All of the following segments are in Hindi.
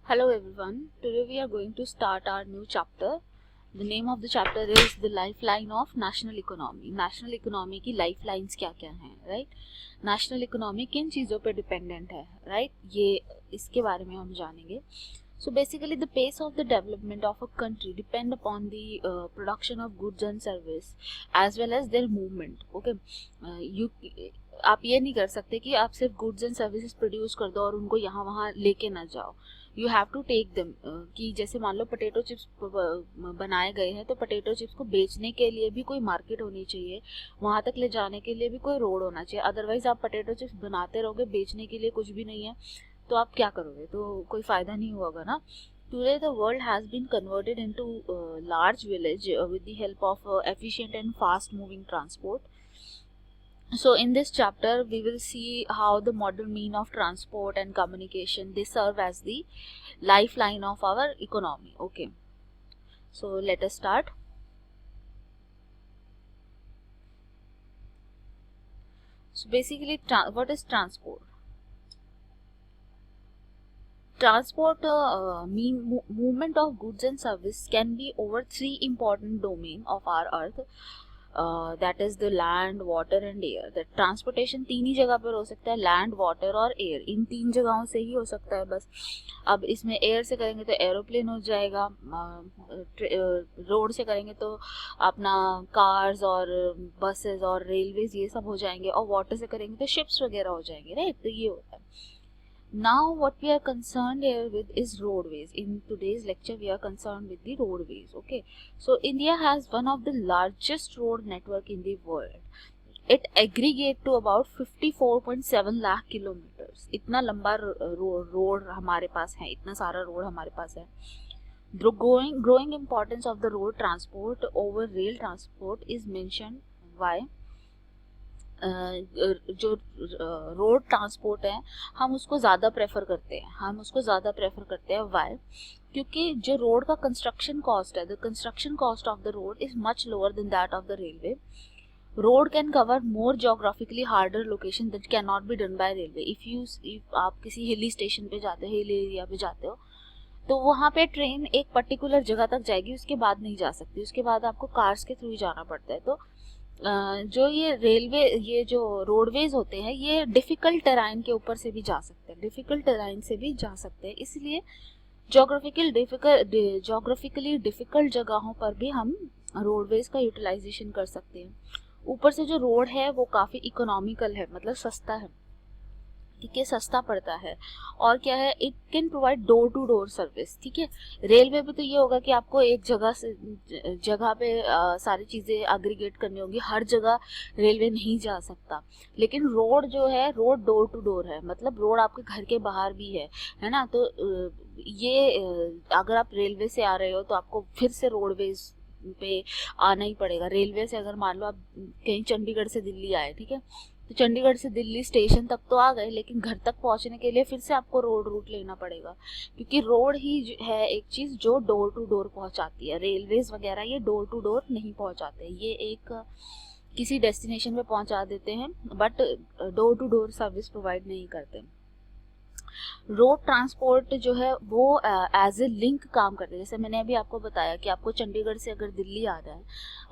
Hello everyone. Today we are going to start our new chapter. The name of the chapter is the lifeline of national economy. National economy की lifelines क्या क्या हैं, right? National economy किन चीज़ों पे dependent है, right? ये इसके बारे में हम जानेंगे. So basically the pace of the development of a country depend upon the production of goods and service as well as their movement. Okay, आप ये नहीं कर सकते कि आप सिर्फ गुड्स एंड सर्विसेज प्रोड्यूस कर दो और उनको यहाँ वहाँ लेके ना जाओ. You have to take them. कि जैसे मान लो पोटैटो चिप्स बनाए गए हैं तो पोटैटो चिप्स को बेचने के लिए भी कोई मार्केट होनी चाहिए, वहाँ तक ले जाने के लिए भी कोई रोड होना चाहिए. अदरवाइज आप पोटैटो चिप्स बनाते रहोगे, बेचने के लिए कुछ भी नहीं है, तो आप क्या करोगे? तो कोई फ़ायदा नहीं होगा ना. Today the world has been converted into large village with the help of efficient and fast moving transport. So in this chapter we will see how the modern mean of transport and communication, they serve as the lifeline of our economy. Okay, so let us start. So basically what is transport? Transport movement of goods and service can be over three important domain of our earth. That is the land, water and air. That transportation तीन ही जगह पर हो सकता है, लैंड, वाटर और एयर. इन तीन जगहों से ही हो सकता है बस. अब इसमें एयर से करेंगे तो एरोप्लेन हो जाएगा, रोड से करेंगे तो अपना कार्स और बसेस और रेलवेज ये सब हो जाएंगे, और वाटर से करेंगे तो शिप्स वगैरह हो जाएंगे, राइट. तो ये होता है. Now what we are concerned here with is roadways. In today's lecture we are concerned with the roadways. Okay, so India has one of the largest road network in the world. It aggregate to about 54.7 lakh kilometers. इतना लंबा रोड हमारे पास है, इतना सारा रोड हमारे पास है. The growing importance of the road transport over rail transport is mentioned. Why? जो रोड ट्रांसपोर्ट है हम उसको ज़्यादा प्रेफर करते हैं. वाई? क्योंकि जो रोड का कंस्ट्रक्शन कॉस्ट है, the construction cost of the road is much lower than that of the railway. Road can cover more geographically harder location that can not be done by railway. If आप किसी हिली स्टेशन पे जाते हो, हिल एरिया पे जाते हो, तो वहाँ पे ट्रेन एक पर्टिकुलर जगह तक जाएगी, उसके बाद नहीं जा सकती, उसके बाद आपको कार्स के थ्रू ही जाना पड़ता है. तो जो ये रेलवे, ये जो रोडवेज होते हैं, ये डिफ़िकल्ट टेराइन के ऊपर से भी जा सकते हैं, इसलिए जोग्राफिकली डिफ़िकल्ट जगहों पर भी हम रोडवेज का यूटिलाइजेशन कर सकते हैं. ऊपर से जो रोड है वो काफ़ी इकोनॉमिकल है, मतलब सस्ता है, ठीक है, सस्ता पड़ता है. और क्या है, it can provide door to door service. ठीक है, रेलवे पे तो ये होगा कि आपको एक जगह से जगह पे सारी चीज़ें एग्रीगेट करनी होगी, हर जगह रेलवे नहीं जा सकता. लेकिन रोड जो है, रोड डोर टू डोर है, मतलब रोड आपके घर के बाहर भी है ना. तो ये अगर आप रेलवे से आ रहे हो तो आपको फिर से रोडवेज पे आना ही पड़ेगा. रेलवे से अगर मान लो आप कहीं चंडीगढ़ से दिल्ली आए, ठीक है, तो चंडीगढ़ से दिल्ली स्टेशन तक तो आ गए, लेकिन घर तक पहुंचने के लिए फिर से आपको रोड रूट लेना पड़ेगा, क्योंकि रोड ही है एक चीज़ जो डोर टू डोर पहुंचाती है. रेलवेज वगैरह ये डोर टू डोर नहीं पहुंचाते, ये एक किसी डेस्टिनेशन पे पहुंचा देते हैं, but door to door service provide नहीं करते. रोड ट्रांसपोर्ट जो है वो एज ए लिंक काम करते हैं. जैसे मैंने अभी आपको बताया कि आपको चंडीगढ़ से अगर दिल्ली आना है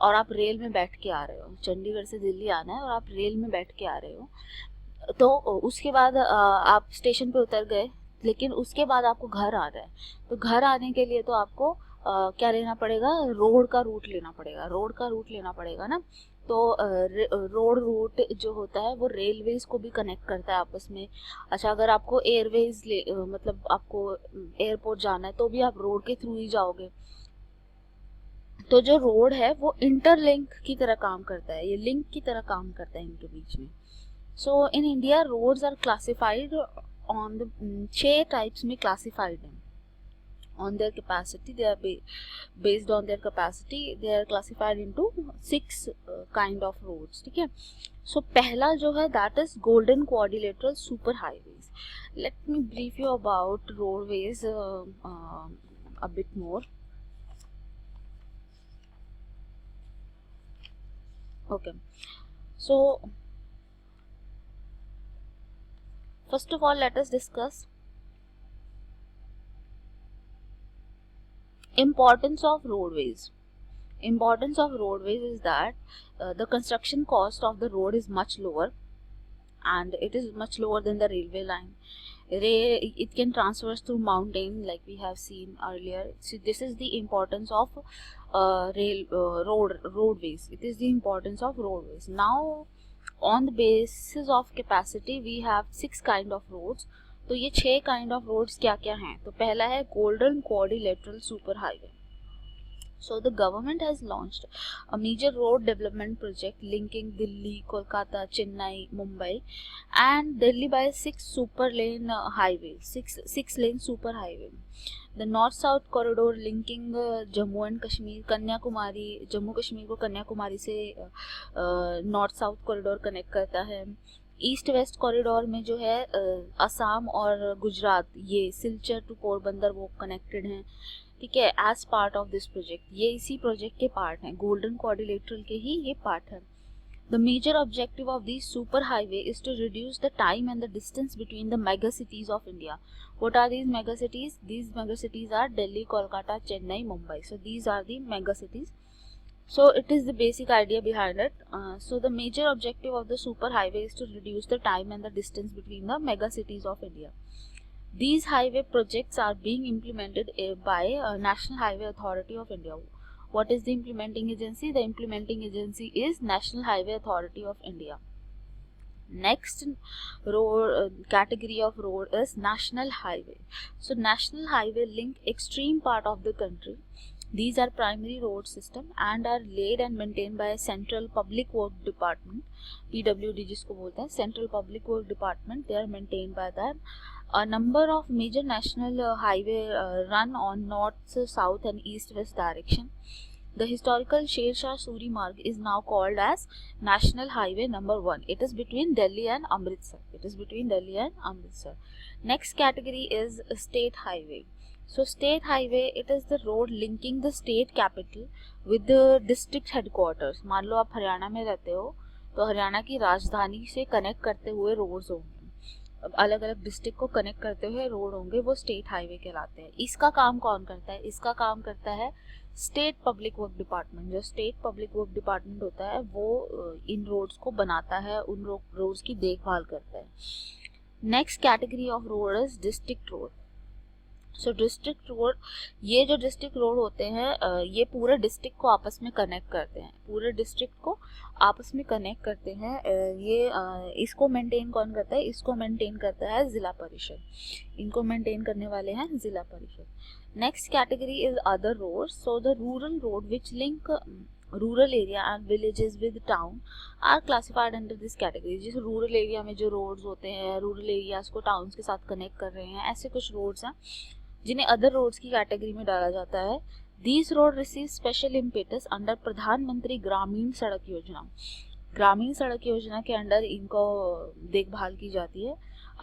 और आप रेल में बैठ के आ रहे हो, चंडीगढ़ से दिल्ली आना है और आप रेल में बैठ के आ रहे हो, तो उसके बाद आप स्टेशन पे उतर गए, लेकिन उसके बाद आपको घर आना है, तो घर आने के लिए तो आपको क्या लेना पड़ेगा, रोड का रूट लेना पड़ेगा ना. तो रोड रूट जो होता है वो रेलवेज को भी कनेक्ट करता है आपस में. अच्छा, अगर आपको एयरवेज मतलब आपको एयरपोर्ट जाना है तो भी आप रोड के थ्रू ही जाओगे. तो जो रोड है वो इंटरलिंक की तरह काम करता है, ये लिंक की तरह काम करता है इनके बीच में. So in India roads are classified on the 6 types में क्लासिफाइड है. on their capacity, they are based on their capacity, they are classified into 6 kind of roads. ठीक है, so पहला जो है that is golden quadrilateral super highways. Let me brief you about roadways a bit more. Okay, so first of all let us discuss Importance of roadways. Importance of roadways is that the construction cost of the road is much lower, and it is much lower than the railway line. It can transverse through mountain, like we have seen earlier. So this is the importance of roadways. It is the importance of roadways. Now on the basis of capacity we have 6 kind of roads. तो ये 6 kind of roads क्या क्या हैं? तो पहला है Golden Quadrilateral Super Highway. So the government has launched a major road development project linking Delhi, Kolkata, Chennai, Mumbai and Delhi by 6 super lane highways, 6 lane super highway. The north-south corridor linking Jammu and Kashmir, Kanyakumari, Jammu Kashmir को कन्याकुमारी से नॉर्थ-साउथ कॉरिडोर कनेक्ट करता है. ईस्ट वेस्ट कॉरिडोर में जो है असम और गुजरात, ये सिलचर टू पोरबंदर वो कनेक्टेड हैं. ठीक है, as part of this project. ये इसी प्रोजेक्ट के पार्ट हैं, गोल्डन क्वाड्रिलेटरल के ही ये पार्ट है. The major objective of these super highway is to reduce the time and the distance between the mega cities of India. What are these mega cities? These mega cities are Delhi, Kolkata, Chennai, Mumbai. So these are the mega cities. So it is the basic idea behind it. So the major objective of the super highway is to reduce the time and the distance between the mega cities of India. These highway projects are being implemented by National Highway Authority of India. What is the implementing agency? The implementing agency is National Highway Authority of India. Next category of road is national highway. So national highway link extreme part of the country. These are primary road system and are laid and maintained by Central Public Work Department, PWD जिसको बोलते हैं, Central Public Work Department. They are maintained by them. A number of major national highway run on north, south and east-west direction. The historical Sher Shah Suri Marg is now called as National Highway number 1. It is between Delhi and Amritsar. Next category is State Highway. So State Highway, it is the road linking the state capital with the district headquarters. मान लो आप हरियाणा में रहते हो तो हरियाणा की राजधानी से कनेक्ट करते हुए रोड्स होंगे, अलग अलग डिस्ट्रिक्ट को कनेक्ट करते हुए रोड होंगे, वो स्टेट हाईवे कहलाते हैं. इसका काम कौन करता है? इसका काम करता है स्टेट पब्लिक वर्क डिपार्टमेंट. जो स्टेट पब्लिक वर्क डिपार्टमेंट होता है वो इन रोड्स को बनाता है, उन रोड्स की देखभाल करता है. Next category of road is district road. So district road, ये जो डिस्ट्रिक्ट रोड होते हैं ये पूरे डिस्ट्रिक्ट को आपस में कनेक्ट करते हैं, पूरे डिस्ट्रिक्ट को आपस में कनेक्ट करते हैं. ये इसको मेंटेन कौन करता है? इसको मेंटेन करता है जिला परिषद. इनको मेंटेन करने वाले हैं zila parishad. Next category is other road. So the rural road which link rural area and villages with town are classified under this category. जिस रूरल एरिया में जो रोड्स होते हैं, रूरल एरियाज को टाउन्स के साथ कनेक्ट कर रहे हैं, ऐसे कुछ रोड्स हैं जिन्हें अदर रोड्स की कैटेगरी में डाला जाता है. These road receive special impetus under प्रधानमंत्री ग्रामीण सड़क योजना. ग्रामीण सड़क योजना के अंडर इनको देखभाल की जाती है.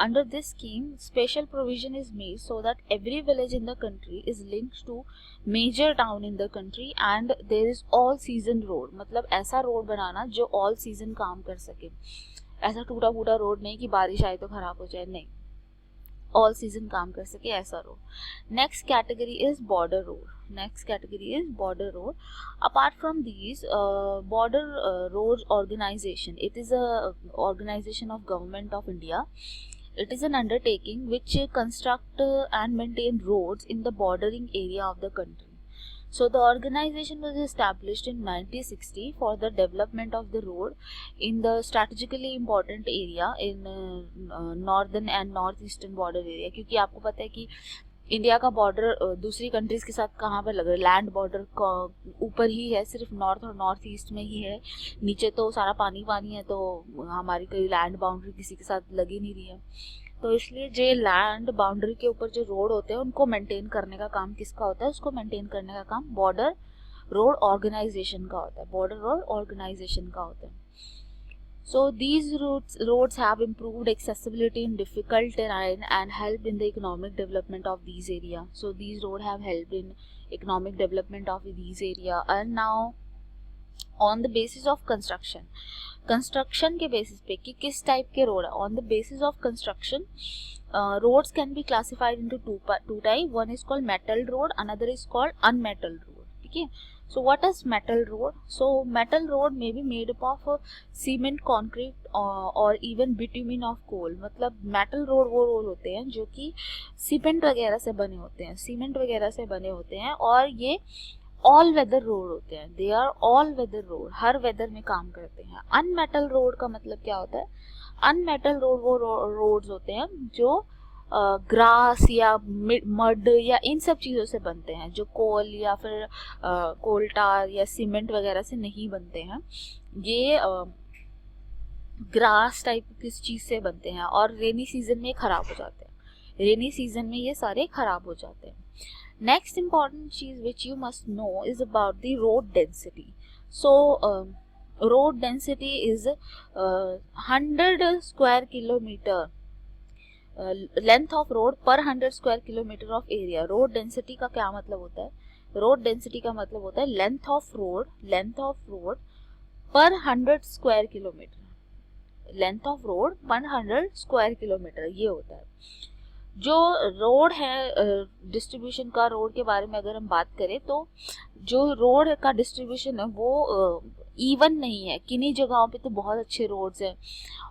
Under this scheme special provision is made so that every village in the country is linked to major town in the country and there is all season road. मतलब ऐसा रोड बनाना जो ऑल सीजन काम कर सके. ऐसा टूटा फूटा रोड नहीं कि बारिश आए तो खराब हो जाए, नहीं, ऑल सीजन काम कर सके ऐसा road. Next category is border road. Apart from these border road organisation, it is a organisation of government of India. It is an undertaking which construct and maintain roads in the bordering area of the country. So the organization was established in 1960 for the development of the road in the strategically important area in northern and northeastern border area. क्योंकि आपको पता है कि इंडिया का बॉर्डर दूसरी कंट्रीज के साथ कहाँ पर लग रहा है? लैंड बॉर्डर ऊपर ही है, सिर्फ नॉर्थ और नॉर्थ ईस्ट में ही है. नीचे तो सारा पानी पानी है, तो हमारी कोई लैंड बाउंड्री किसी के साथ लगी नहीं रही है. तो इसलिए जो लैंड बाउंड्री के ऊपर जो रोड होते हैं उनको मेंटेन करने का काम किसका होता है? उसको मेंटेन करने का काम बॉर्डर रोड ऑर्गेनाइजेशन का होता है. So these roads have improved accessibility in difficult terrain and helped in the economic development of these area. So these roads have helped in economic development of these area. And now on the basis of construction के बेसिस पे कि किस टाइप के रोड है, on the basis of construction roads can be classified into two type. One is called metal road, another is called unmetal road. Okay, so what is metal road? So metal road may be made up of cement, concrete or even bitumen of coal. मतलब metal road वो रोड होते हैं जो कि सीमेंट वगैरह से बने होते हैं, सीमेंट वगैरह से बने होते हैं, और ये ऑल वेदर रोड होते हैं. They are all weather road, हर वेदर में काम करते हैं. अनमेटल रोड का मतलब क्या होता है? अनमेटल रोड वो रोड्स होते हैं जो ग्रास या मड या इन सब चीज़ों से बनते हैं, जो कोल या फिर कोल टार या सीमेंट वगैरह से नहीं बनते हैं. ये ग्रास टाइप किस चीज़ से बनते हैं और रेनी सीजन में खराब हो जाते हैं. रेनी सीजन में ये सारे खराब हो जाते हैं. Next important cheese which you must know is about the road density. So road density is 100 square kilometre length of road पर 100 square kilometre of area. Road density का क्या मतलब होता है? रोड डेंसिटी का मतलब होता है लेंथ ऑफ रोड पर 100 square kilometre. Length of road पर 100 स्क्वायर किलोमीटर ये होता है. जो रोड है, डिस्ट्रीब्यूशन का रोड के बारे में अगर हम बात करें तो जो रोड का डिस्ट्रीब्यूशन है वो इवन नहीं है. किन्हीं जगहों पे तो बहुत अच्छे रोड्स हैं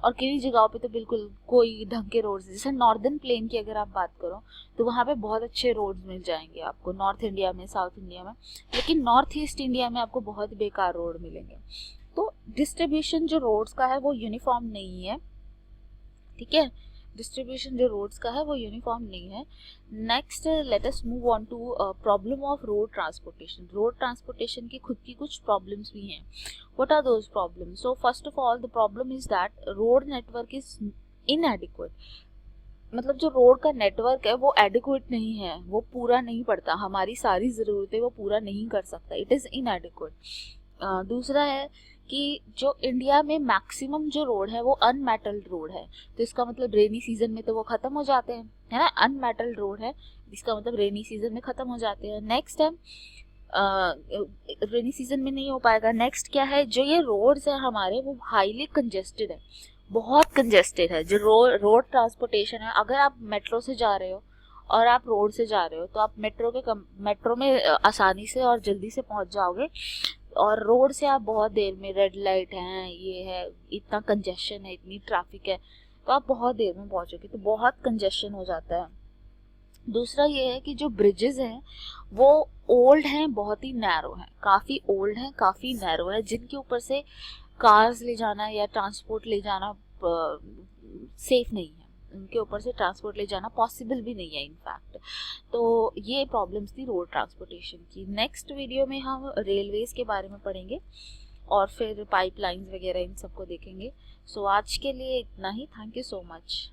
और किन्हीं जगहों पे तो बिल्कुल कोई ढंग के रोड्स. जैसे नॉर्दर्न प्लेन की अगर आप बात करो तो वहाँ पे बहुत अच्छे रोड्स मिल जाएंगे आपको, नॉर्थ इंडिया में, साउथ इंडिया में. लेकिन नॉर्थ ईस्ट इंडिया में आपको बहुत बेकार रोड मिलेंगे. तो डिस्ट्रीब्यूशन जो रोड्स का है वो यूनिफॉर्म नहीं है. ठीक है, डिस्ट्रीब्यूशन जो रोड्स का है वो यूनिफॉर्म नहीं है. Next let us move on to problem of road transportation. Road transportation की खुद की कुछ प्रॉब्लम्स भी हैं. What are those problems? So first of all the problem is that road network is inadequate. मतलब जो रोड का नेटवर्क है वो एडिक्वेट नहीं है, वो पूरा नहीं पड़ता, हमारी सारी ज़रूरतें वो पूरा नहीं कर सकता. It is इनएडिक्वेट. दूसरा है कि जो इंडिया में मैक्सिमम जो रोड है वो अनमेटल्ड रोड है. तो इसका मतलब रेनी सीजन में तो वो ख़त्म हो जाते हैं, है ना. अनमेटल्ड रोड है, इसका मतलब रेनी सीजन में ख़त्म हो जाते हैं. नेक्स्ट है रेनी सीजन में नहीं हो पाएगा. नेक्स्ट क्या है? जो ये रोड्स हैं हमारे वो हाईली कंजेस्टेड है, बहुत कंजेस्टेड है. जो रोड ट्रांसपोर्टेशन है, अगर आप मेट्रो से जा रहे हो और आप रोड से जा रहे हो तो आप मेट्रो में आसानी से और जल्दी से पहुंच जाओगे, और रोड से आप बहुत देर में, रेड लाइट है, ये है, इतना कंजेशन है, इतनी ट्रैफिक है, तो आप बहुत देर में पहुंचोगे. तो बहुत कंजेशन हो जाता है. दूसरा ये है कि जो ब्रिजेस हैं वो ओल्ड हैं, बहुत ही नैरो हैं, काफ़ी ओल्ड हैं, काफ़ी नैरो है, जिनके ऊपर से कार्स ले जाना या ट्रांसपोर्ट ले जाना सेफ नहीं है. उनके ऊपर से ट्रांसपोर्ट ले जाना पॉसिबल भी नहीं है इनफैक्ट. तो ये प्रॉब्लम्स थी रोड ट्रांसपोर्टेशन की. नेक्स्ट वीडियो में हम रेलवेज़ के बारे में पढ़ेंगे और फिर पाइपलाइंस वगैरह इन सबको देखेंगे. सो आज के लिए इतना ही. Thank you so much.